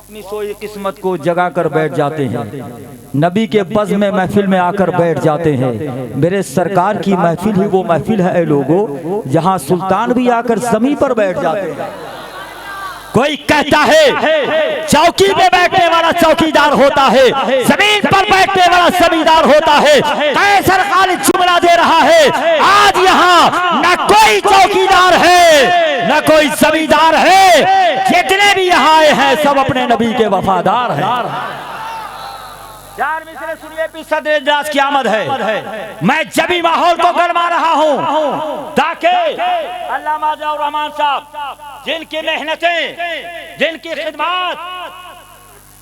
अपनी सोई किस्मत को जगा कर बैठ जाते हैं, नबी के बज़्म में महफिल में आकर बैठ जाते हैं। मेरे सरकार की महफिल ही वो महफिल है ऐ लोगों, जहां सुल्तान भी आकर ज़मीन पर बैठ जाते हैं। कोई कहता है चौकी पे बैठने वाला चौकीदार होता है, जमीन पर बैठने वाला जमींदार होता है। कैसर खालिद जुमला दे रहा है, आज यहाँ न कोई चौकीदार है न कोई जमींदार है, जितने भी यहाँ आए हैं सब अपने नबी के वफादार हैं। यार मिसरे सुनिए, भी सदर इजलास की आमद है। मैं जब भी माहौल को गरमा रहा हूँ ताकि अल्लामा ज़ियाउर रहमान साहब जिनकी मेहनतें, जिनकी खिदमत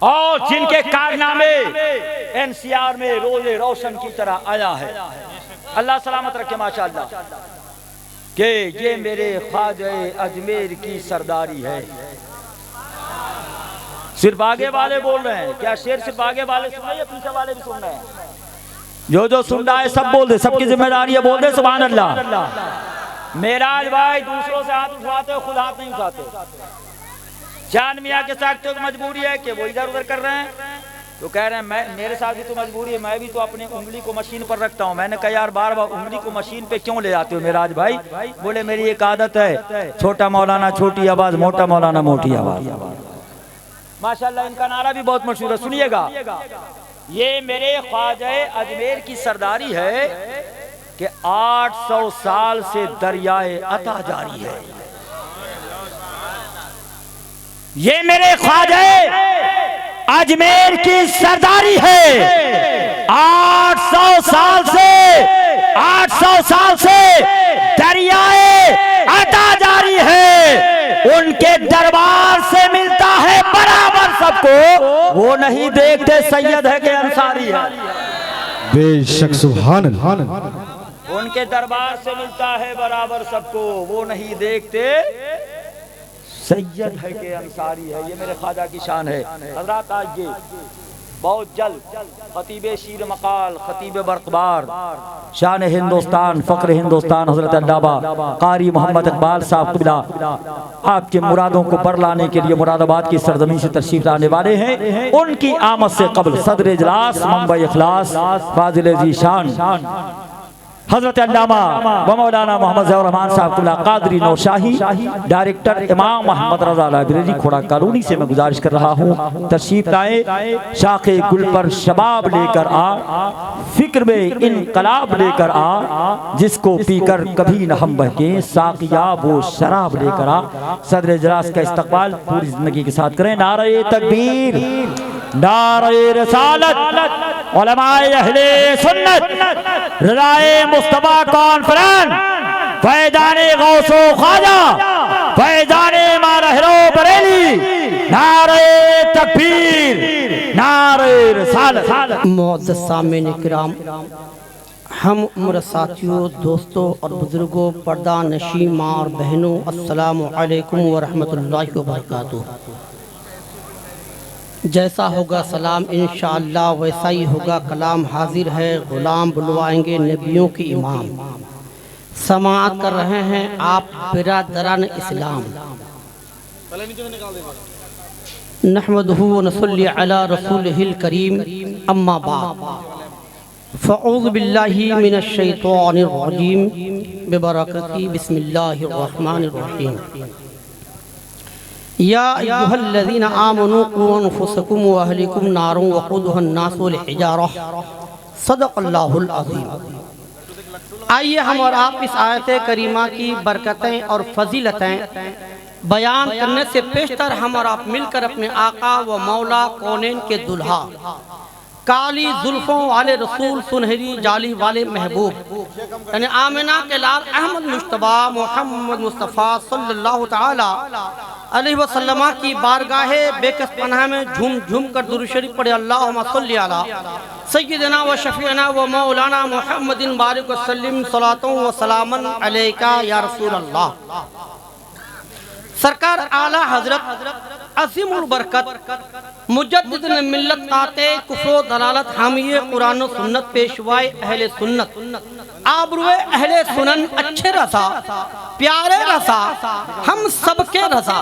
और जिनके कारनामे एनसीआर में रोज़े रोशन की तरह आया है, अल्लाह सलामत रखे माशाअल्लाह, कि ये मेरे ख्वाजा अजमेर की सरदारी है। सिर्फ आगे वाले बोल रहे हैं क्या? शेर सिर्फ आगे वाले सुन रहे हैं, पीछे वाले भी सुन रहे हैं? जो सुन रहा है सब बोल दे, सबकी जिम्मेदारी है, बोल दे सुभान अल्लाह। मेराज भाई दूसरों से हाथ उठाते हो, खुद हाथ नहीं उठाते। चांद मियाँ के साथ तो मजबूरी है कि वो इधर उधर कर रहे हैं, तो कह रहे हैं मैं, मेरे साथ भी तो मजबूरी है, मैं भी तो अपनी उंगली को मशीन पर रखता हूँ। मैंने कहा यार बार बार उंगली को मशीन पे क्यों ले आते हो मेराज भाई? बोले मेरी एक आदत है, छोटा मौलाना छोटी आवाज, मोटा मौलाना मोटी आवाज। माशाअल्लाह इनका नारा भी बहुत मशहूर है, सुनिएगा। ये मेरे ख्वाजा अजमेर की सरदारी है कि 800 साल से दरियाए अता जारी है। ये मेरे ख्वाजा अजमेर की सरदारी है। 800 साल से दरियाए अता जारी है। उनके दरबार से मिलता है बराबर सबको, वो नहीं देखते सैयद है कि अंसारी है। बेशक सुभान अल्लाह। उनके दरबार से मिलता है बराबर सबको, वो नहीं देखते सैयद है कि अंसारी है। ये मेरे ख्वाजा की शान है। हजरात आज ये बहुत जल्द खतीब शीर मकाल, खतीब बरकबार, शान हिंदुस्तान, फ़ख्र हिंदुस्तान हज़रत अल्लामा कारी मोहम्मद इकबाल साहब क़िबला आपके मुरादों को पर लाने के लिए मुरादाबाद की सरजमीन से तशरीफ लाने वाले हैं। उनकी आमद से कबल सदर इजलास मंबई इखलास फाजिल ज़ीशान हजरत अल्लामा व मौलाना मोहम्मद ज़ियाउर रहमान साहब क़िबला कादरी नौशाही, डायरेक्टर इमाम अहमद रज़ा लाइब्रेरी खोड़ा कॉलोनी से मैं गुजारिश कर रहा हूँ तशरीफ लाए। शाखे गुल पर शबाब लेकर आ, फिक्र में इनकलाब लेकर आ, जिसको पीकर कभी न हम बहके, साकिया वो शराब लेकर आ। सदर इजलास का इस्तकबाल पूरी जिंदगी के साथ करें। नारे तकबीर, नारे रिसालत, उलमाए अहले सुन्नत, रज़ाए मुस्तफा कॉन्फ्रेंस, फैज़ाने गौसो ख्वाजा, फैज़ाने मारहरो बरेली, नारे तकबीर, नारे रिसालत। मुअज़्ज़ज़ सामीन किराम, हम उम्र साथियों, दोस्तों और बुजुर्गों, पर्दा नशी माँ और बहनों, अस्सलामु अलैकुम व रहमतुल्लाहि व बरकातुहू। जैसा होगा सलाम इंशाअल्लाह वैसा ही होगा कलाम। हाजिर है गुलाम बुलवाएंगे नबियों की इमाम। समाअत कर रहे हैं आप बिरादरान इस्लाम। नहमदुहु व नसल्ली अला रसूलिहिल करीम, अम्मा बाद, फ़अऊज़ु बिल्लाहि मिनश शैतानिर रजीम, बिबरकति बिस्मिल्लाहिर रहमानिर रहीम। या अय्युहल्लज़ीना आमनू क़ू अनफ़ुसकुम व अहलिकुम नारन वक़ूदुहा अन्नास वल हिजारा, सदक़ल्लाहुल अज़ीम। आइए हम और आप इस आयत करीमा की बरकतें और फजीलतें बयान करने से पेशतर हम और आप मिलकर अपने आका व मौला कौनैन के दुल्हा, काली जुल्फों वाले रसूल, सुनहरी जाली वाले महबूब, यानी आमिना के लाल अहमद मुश्तबा मोहम्मद मुस्तफ़ा सल्लल्लाहु तआला अलैहि वसल्लम की बारगाहे बेकस पनाह में झूम झूम कर दुरूद शरीफ पढ़े। अल्लाहुम्मा सल्ली अला सय्यिदना व शफीअना व मौलाना मुहम्मदिन बारिक व सल्लिम सलातों व सलामन अलैका या रसूल अल्लाह। सरकार आला हजरत अज़ीमुल बरकत मुजद्दिद ने मिल्लत काते कुफ्र दलालत हामिये कुरान और सुन्नत पेशवाए अहले सुन्नत आबरुए अहले सुनन अच्छे रसा प्यारे रसा हम सबके रसा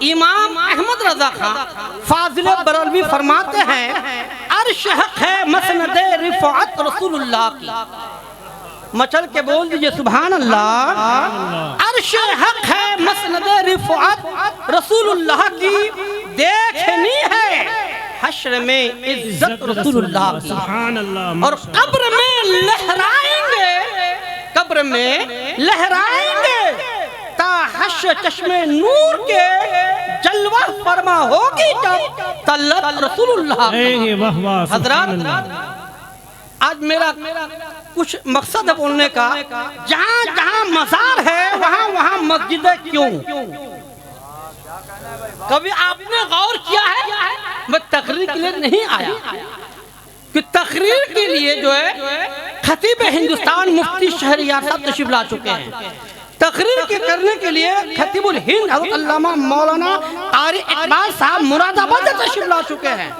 इमाम अहमद रजा खां फाजिल बरलवी फरमाते हैं अर्श हक है मसनद रिफात रसूलुल्लाह की। मचल के बोल दीजिए सुभान अल्लाह। अर्श हक है मसनद रिफात रसूलुल्लाह की, देखनी है हश्र में इज्जत रसूलुल्लाह की। सुभान अल्लाह। और कब्र में लहराएंगे, कब्र में लहराएंगे ता हश्र चश्मे नूर के जलवा फरमा होगी जब तल्लत रसूलुल्लाह की। हज़रात आज मेरा कुछ मकसद है बोलने का, जहाँ जहाँ मज़ार है वहाँ वहाँ मस्जिद क्यों? कभी आपने गौर किया है? मैं तकरीर के लिए नहीं आया कि तकरीर के लिए जो है खतीब हिंदुस्तान मुफ्ती शहरियार साहब तशरीफ ला चुके हैं। तकरीर के करने के लिए खतीबुल हिंद हज़रत अल्लामा मौलाना कारी इकबाल साहब मुरादाबाद से तशरीफ ला चुके हैं।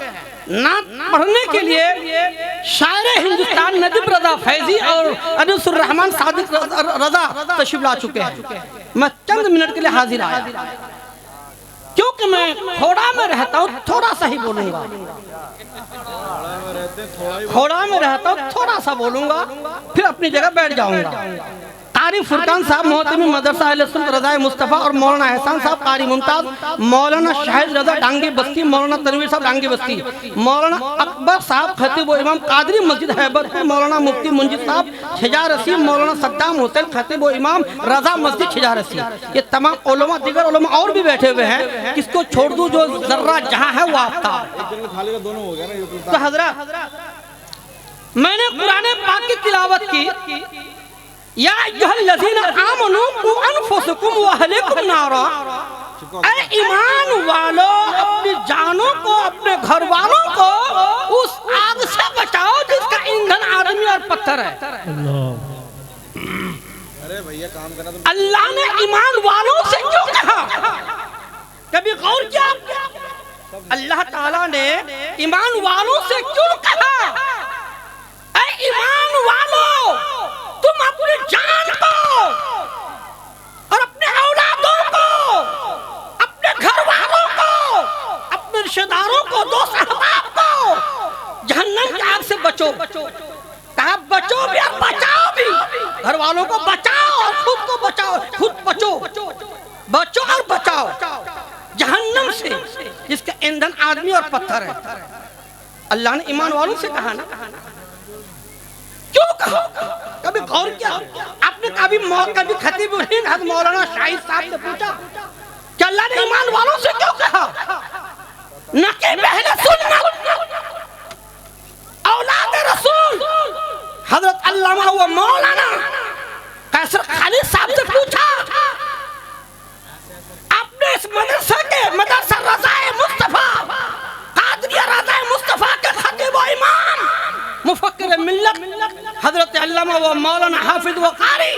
नात पढ़ने के लिए शायर हिंदुस्तान नदीम रजा फैजी और अनसुर रहमान सादिक रजा तशरीफ ला चुके हैं। मैं चंद मिनट के लिए हाजिर आया क्योंकि मैं खोड़ा में रहता हूँ, थोड़ा सा ही बोलूंगा। खोड़ा में रहता हूँ, थोड़ा सा बोलूंगा, फिर अपनी जगह बैठ जाऊंगा। कारी फुरकान साहब मोहतमी मदरसा अहले सुन्नत रज़ाए मुस्तफ़ा और मौलाना एहसान साहब कारी मुमताज, मौलाना शाहिद रजा डांगी बस्ती, मौलाना तनवीर साहब डांगी बस्ती, मौलाना अकबर साहब खतीब व इमाम कादरी मस्जिद हैबतपुर, मौलाना मुफ्ती मुंजिद साहब छिजारसी, मौलाना सद्दाम हुसैन खतीब व इमाम रजा मस्जिद छिजारसी, ये तमाम उलमा दीगर उलमा और भी बैठे हुए हैं। किसको छोड़ दूं? जो जर्रा जहाँ है वो आपका। तो हज़रात मैंने कुरान पाक की तिलावत की, या अय्युहल्लज़ीना आमनू कू अनफुसकुम व अहलिकुम नारा, ऐ ईमान वालों अपनी जानों को अपने घर वालों को उस आग से बचाओ जिसका ईंधन आदमी और पत्थर है। अरे भैया काम करना तो अल्लाह ने ईमान वालों से क्यों कहा? कभी गौर किया? अल्लाह ताला ने ईमान वालों से क्यों कहा? ऐ ईमान वालों तुम अपनी जान को और अपने औलादों को, अपने घर वालों को, अपने रिश्तेदारों को, दोस्त अहबाब को जहन्नम की आग से बचो। कहा बचो भी और बचाओ भी। घर वालों को बचाओ और खुद को बचाओ, खुद बचो, बचो और बचाओ जहन्नम से जिसका ईंधन आदमी और पत्थर है। अल्लाह ने ईमान वालों से कहा ना, क्यों कहा? कभी गौर किया आपने? कभी खतीब हज़रत मौलाना शाहिद साहब से पूछा कि अल्लाह ने ईमान वालों से क्यों कहा? न कि पहले सुन्नत औलाद रसूल हज़रत अल्लामा व मौलाना कैसर खालिद साहब से पूछा, आपने इस मदरसा के मदरसा रज़ाए मुस्तफ़ा कादरिया रज़ाए मुस्तफ़ा के खतीब व इमाम मुफक्किर मिल्लत हजरत अल्लामा व मौलाना हाफिज व कारी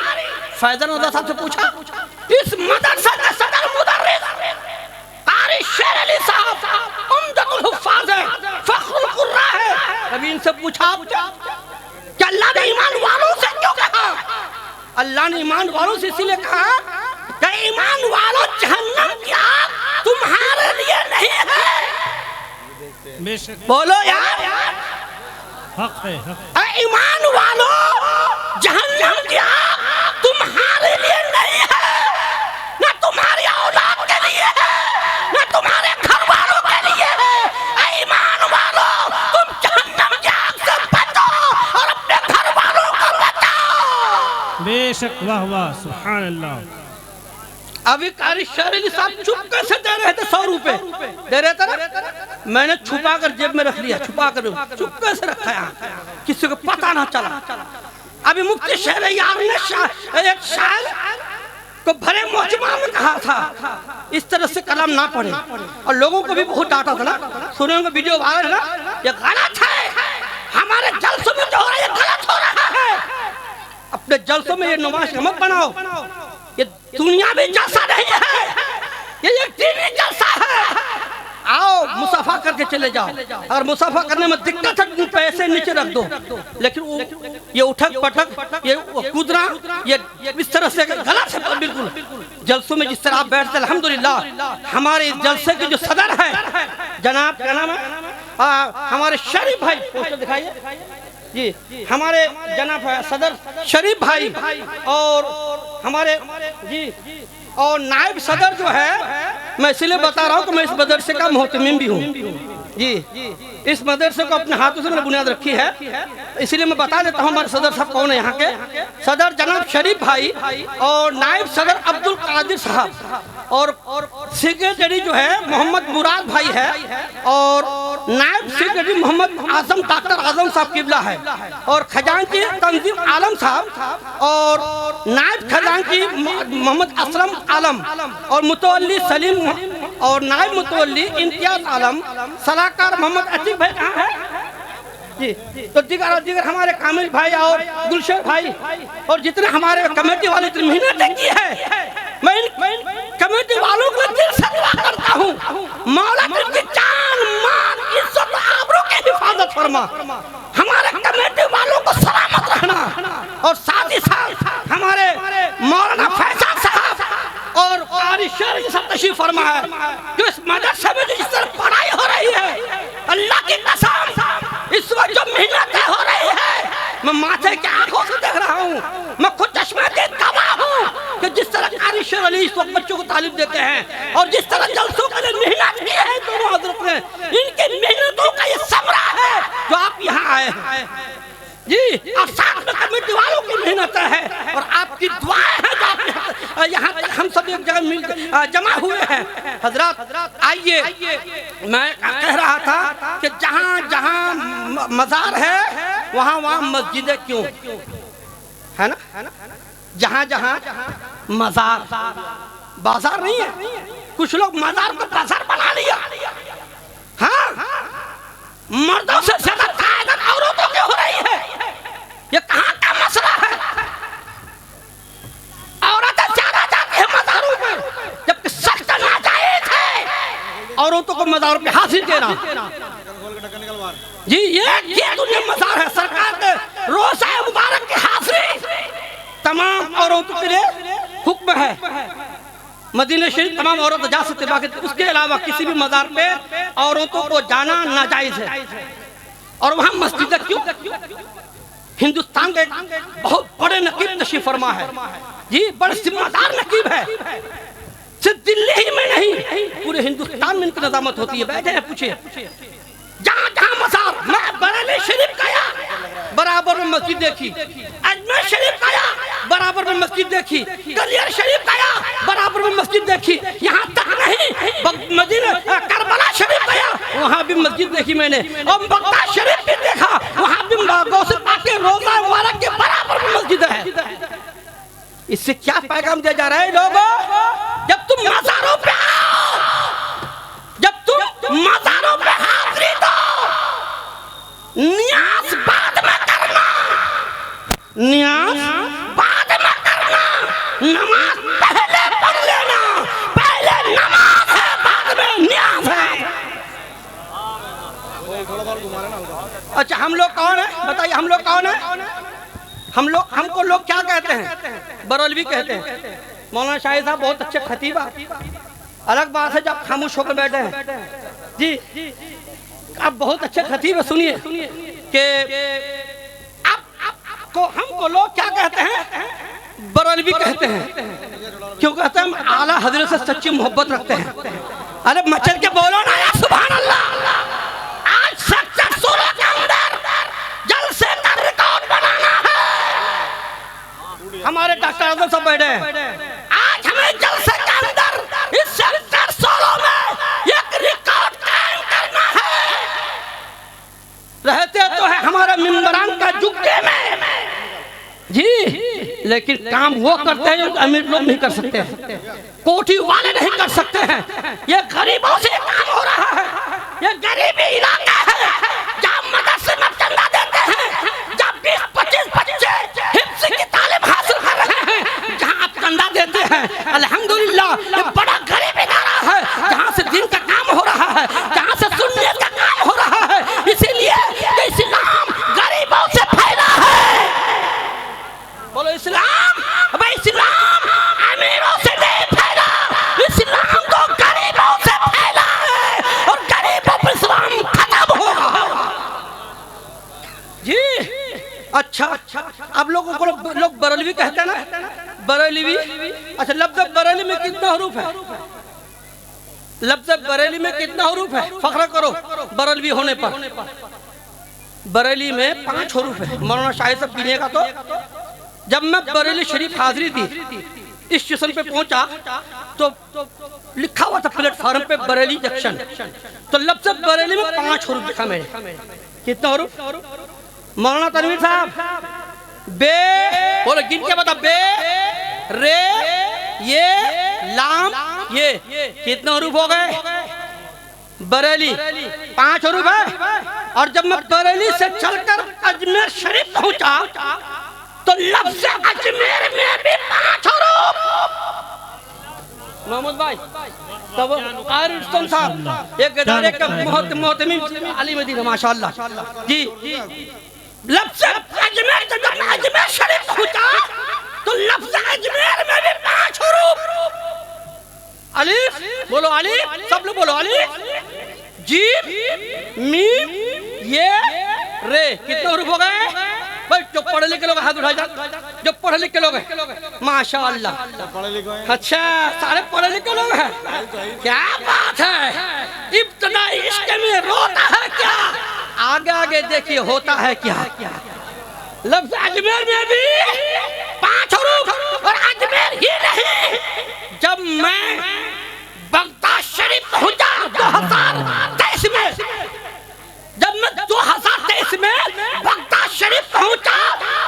फैज़ल रज़ा साहब से पूछा, इस मदरसा के सदर मुदर्रिस कारी शेर अली साहब उम्दतुल हुफ़्फ़ाज़ है, फ़ख्रुल कुर्रा है, कभी इनसे पूछा कि अल्लाह ने ईमान वालों से क्यों कहा? अल्लाह ने ईमान वालों से इसलिए कहा कि ईमान वालों जहन्नम की आग तुम्हारे लिए नहीं है। बोलो यार, हक है, हक। ईमान वालों जहन्नम की आग तुम्हारे लिए नहीं है, ना तुम्हारी औलाद के लिए है, ना तुम्हारे घर वालों के लिए है। ईमान वालों तुम जहन्नम की आग से बचो और अपने घर वालों को बचाओ। बेशक, वाह वाह, सुभान अल्लाह। अभी कारी शरीर साहब चुपके से दे रहे थे 100 रुपए दे रहे थे ना, मैंने छुपा कर जेब में रख लिया, छुपा कर चुपके से रखा है, किसी को पता ना चला। अभी मुफ्ती शहरियार ने एक शायर को भरे मौजमा में कहा था इस तरह से कलम ना पढ़े, और लोगों को भी बहुत डांटा था ना। सुने होंगे वीडियो वायरल है ना, ये गलत है, हमारे जलसों में जो हो रहा है ये गलत हो रहा है। अपने जलसों में ये नुमाइश मत बनाओ, ये दुनिया भी जलसा नहीं है, ये एक दीनी जलसा है। आओ मुसाफा करके चले जाओ। अगर मुसाफा करने में दिक्कत है पैसे नीचे रख दो, लेकिन ये उठक पटक, ये कूदना, ये इस तरह से गलत है बिल्कुल। जलसों में जिस तरह आप बैठते, अल्हम्दुलिल्लाह हमारे जलसे के जो सदर है जनाब, क्या नाम है, हमारे शरीफ भाई, पोस्टर दिखाइए जी, हमारे जनाब सदर शरीफ भाई, और हमारे जी और नायब सदर जो है, मैं इसलिए बता रहा हूँ कि मैं इस मदरसे का मोहतमिम भी हूँ जी। इस मदरसे को अपने हाथों से मैंने बुनियाद रखी है, इसलिए मैं बता देता हूँ हमारे सदर साहब कौन है। यहाँ के सदर जनाब शरीफ भाई और नायब सदर अब्दुल कादिर साहब, और सेक्रेटरी जो है मोहम्मद मुराद भाई है, और नायब सेक्रेटरी मोहम्मद आजम डॉक्टर आजम साहब किबला है, और खजांची तंजीम आलम साहब, और नायब खजांची मोहम्मद असलम आलम, और मुतवल्ली सलीम, और नायब मुतवल्ली इम्तियाज आलम, सलाहकार मोहम्मद अतीक भाई कहाँ है जी। तो दिगर हमारे कामिल भाई और गुलशन भाई और जितने हमारे कमेटी वाले इतनी मेहनत की है, मैं इन कमेटी वालों को दिल से दुआ करता हूँ, मौला की जान मान इज्जत आबरू की हिफाजत फरमा, हमारे कमेटी वालों को सलामत रहना, और साथ ही साथ हमारे मौलाना फैसल साहब और कारी शेर के साथ तशरीफ फरमा है, जो इस मदरसे में जिस तरह पढ़ाई हो रही है, अल्लाह की कसम इस वक्त जो मेहनतें हो रही है, मैं माथे की आंखों से देख रहा हूँ, मैं खुद चश्मे से गवाह हूँ कि जिस तरह कारी शेर अली इस वक्त बच्चों को तालीम देते हैं, और जिस तरह जलसों के लिए मेहनत की है दोनों हजरत ने, इनकी मेहनतों का ये समरा है जो आप यहाँ आए हैं जी। और साथ में कमेटी वालों की मेहनत है, और आपकी दुआएं हैं जो यहाँ तक हम सब एक जगह मिल जमा हुए हैं। हजरत आइए, मैं कह रहा था कि जहाँ जहाँ मजार है वहाँ वहाँ मस्जिदें क्यों है ना, जहाँ जहाँ मजार, बाजार नहीं है, कुछ लोग मजार को बाजार बना लिया। हाँ, मर्दों से ज्यादा कायदत औरतों की हो रही है, ये कहाँ का मसला है? औरतें ज्यादा जाती है मजारों पर, जबकि सख्त नाजायज है औरतों को मजारों पे हासिल देना जी। ये दुनिया मजार है, सरकार के रोज़ा मुबारक की हाजिरी तमाम औरतों के लिए हुक्म है। मदीना शरीफ तमाम औरत जा सकते, बाकी उसके अलावा किसी भी मजार पे औरतों को जाना नाजायज है। और वहाँ मस्जिद क्यों? हिंदुस्तान के बहुत बड़े नकीब तशरीफ फरमा है जी, बड़े जिम्मेदार नकीब है, सिर्फ दिल्ली ही में नहीं पूरे हिंदुस्तान में इनकी नजामत होती है। बैठे हैं, पूछिए जहाँ जहाँ मजार, मैं बरेली शरीफ गया बराबर में मस्जिद देखी, अजमेर शरीफ गया बराबर में मस्जिद देखी, गलियर शरीफ गया बराबर में मस्जिद देखी, यहाँ तक नहीं मदीना करबला शरीफ गया वहाँ भी मस्जिद देखी मैंने, और बगदाद शरीफ भी देखा, वहाँ भी गौसे पाक के रोज़ा मुबारक के बराबर में मस्जिद है। इससे क्या पैगाम दिया जा रहा है लोगों? जब तुम मज़ारों पे आओ, जब तुम मज़ारों पे हाज़िरी दो, नियाज़ बाद में करना, नियाज़ बाद में करना, नमाज पहले पढ़ लेना, पहले नमाज है बाद में नियाज़ है। अच्छा, हम लोग कौन है बताइए? हम लोग कौन है? हमको लोग क्या कहते हैं? बरौलवी कहते हैं। मौलाना शाहिद साहब बहुत अच्छे खतीबा, अलग बात है जब खामोश होकर बैठे हैं जी, आप बहुत अच्छे खतीब है। सुनिए कि आपको हमको लोग क्या कहते हैं? बरौलवी कहते हैं। क्यों कहते हैं? आला हजरत से सच्ची मोहब्बत रखते हैं। अरे मचल के बोलो ना यार, सुभान अल्लाह। आज सच्चा सूरत के अंदर जलसे का रिकॉर्ड बनाना है। हमारे डॉक्टर आजम सब बैठे हैं, आज हमें जलसे के अंदर इस सेक्टर 16 में एक रिकॉर्ड कायम करना है। रहते तो है हमारे मिंबरान का जुगते में जी, लेकिन काम वो करते हैं जो अमीर लोग नहीं कर सकते हैं, कोठी वाले नहीं कर सकते हैं। ये गरीबों से काम हो रहा है, ये गरीबी इलाका है जहाँ मदरसे में चंदा देते हैं, जहाँ 20-25 बच्चे हिफ्ज़ की तालीम हासिल कर रहे हैं, जहाँ आप चंदा देते हैं। अल्हम्दुलिल्लाह ये बड़ा गरीब इदारा है जहाँ से दिन का काम हो रहा है। अच्छा, अब लोगों को लोग बरेलवी कहते हैं ना, बरेलवी। अच्छा, लफ्ज़ बरेली में कितना हरूफ है? लफ्ज़ बरेली में कितना हरूफ है? फख्र करो बरेलवी होने पर। बरेली में 5 हरूफ है। मौलाना शाहिद साहब गिनेगा तो जब मैं बरेली शरीफ हाजिरी दी, इस स्टेशन पे पहुंचा तो लिखा हुआ था प्लेटफार्म पे बरेली जंक्शन, तो लफ्ज़ बरेली में 5 हरूफ लिखा मैंने। कितना हरूफ? मौलाना तनवीर साहब, बे बोलो, गिन के बता। बे, रे, ये, लाम, ये कितने हरूफ हो गए? बरेली 5 हरूफ है। और जब मैं बरेली से चलकर अजमेर शरीफ पहुंचा तो लफ्ज़ अजमेर में भी 5 हरूफ। मोहम्मद भाई, तब आरिफ साहब एक गदारे का मोहतमिम अली मदीना माशाअल्लाह जी। लफ्ज़ अजमेर, जब मैं अजमेर शरीफ पहुंचा तो लफ्ज़ अजमेर में भी 5 हरूफ। अलिफ बोलो, अलिफ, सब लोग बोलो। अलिफ, जीम, मीम, ये, रे। कितने हरूफ हो गए भाई? जो पढ़े लिखे लोग हाथ उठाए, जो पढ़े लिखे लोग हैं माशाअल्लाह। पढ़े लिखे हैं। अच्छा, सारे पढ़े लिखे लोग हैं, क्या बात है। इब्तिदाई इश्क में रोता है क्या? आगे आगे देखिए होता है क्या। लफ्ज़ अजमेर में भी 5 हरूफ। और अजमेर ही नहीं, जब मैं बगदाद शरीफ पहुंचा 2023 में, जब मैं 2023 में बगदाद शरीफ पहुंचा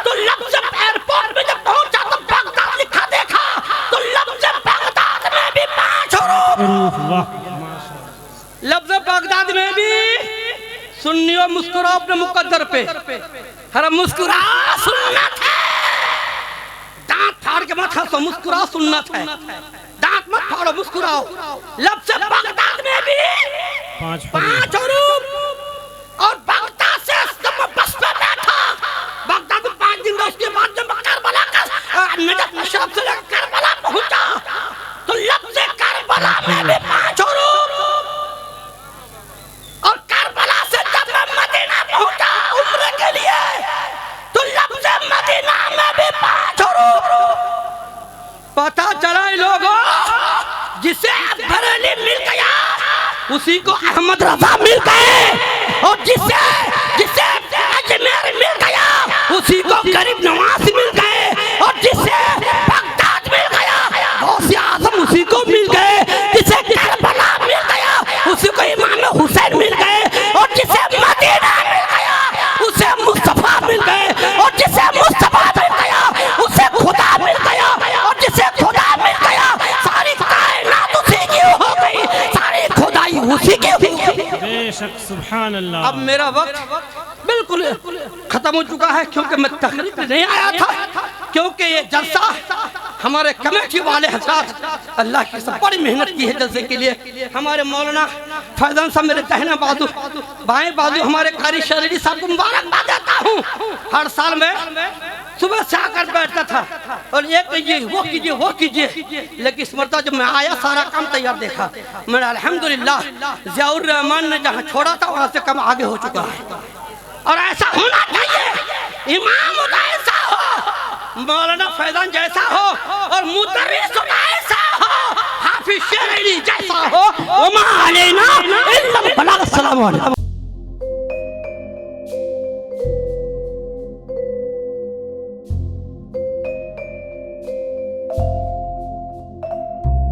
तो लफ्ज़ एयरपोर्ट में जब पहुंचा तो बगदाद लिखा देखा तो लफ्ज़ बगदाद में भी 5 हरूफ। लफ्ज़ बगदाद में भी सुन्नियों मुस्कुराओ अपने मुकद्दर पे। हर मुस्कुरा सुन्नत है। दांत फाड़ के मत हंसो, मुस्कुराओ सुन्नत है। दांत मत फाड़ो, मुस्कुराओ। लफ्ज़ बगदाद में भी 5 हरूफ। और बगदाद से जब मैं बस पे बैठा, बगदाद में 5 दिन रहा, उसके बाद जब मैं करबला का नजफ नशरफ से लेकर करबला पहुंचा तो लफ्ज़ करबला में भी 5 हरूफ। और करबला से जब मैं मदीना पहुंचा उम्र के लिए तो लफ्ज़ मदीना में भी 5 हरूफ। पता चला लोगों, जिसे बरेली मिल गया उसी को अहमद रजा मिल गए, और जिसे अजमेर मिल गया उसी को गरीब नवाज मिल गए, और जिसे बगदाद मिल गया गौसे आज़म उसी को मिल गए, जिसे करबला मिल गया उसी को इमाम हुसैन मिल गए, और जिसे मदीना मिल गया उसे मुस्तफा मिल गए, और जिसे मुस्तफा मिल गया उसे खुदा मिल गया, और जिसे खुदा मिल गया सारी कायनात उसी की हो गई, सारी खुदाई उसी की हुई। बेशक सुभान अल्लाह। अब मेरा वक्त बिल्कुल खत्म हो चुका है, क्योंकि मैं तकरीर पे नहीं आया था, क्योंकि ये जलसा हमारे कमेटी वाले हज़रात अल्लाह की सब बड़ी मेहनत की है जलसे के लिए। हमारे मौलाना फैज़ान साहब मेरे दाहिना बाजू, बाएं बाजू हमारे कारी शरीरी साहब को मुबारकबाद देता हूँ। हर साल में सुबह से आकर बैठता था और ये कीजिए, वो कीजिए, वो कीजिए, लेकिन इस मरतबा जब मैं आया सारा काम तैयार देखा। मैंने अल्हम्दुलिल्लाह ज़ियाउर रहमान ने जहाँ छोड़ा था वहाँ से कम आगे हो चुका है, और ऐसा होना चाहिए। इमाम ऐसा हो, मौलाना फैज़ान जैसा हो, और मुदर्रिस ऐसा हो, हाफिज़ शरीरी जैसा हो। वमा अलैना इल्ला अल बलाग। अस्सलामु अलैकुम।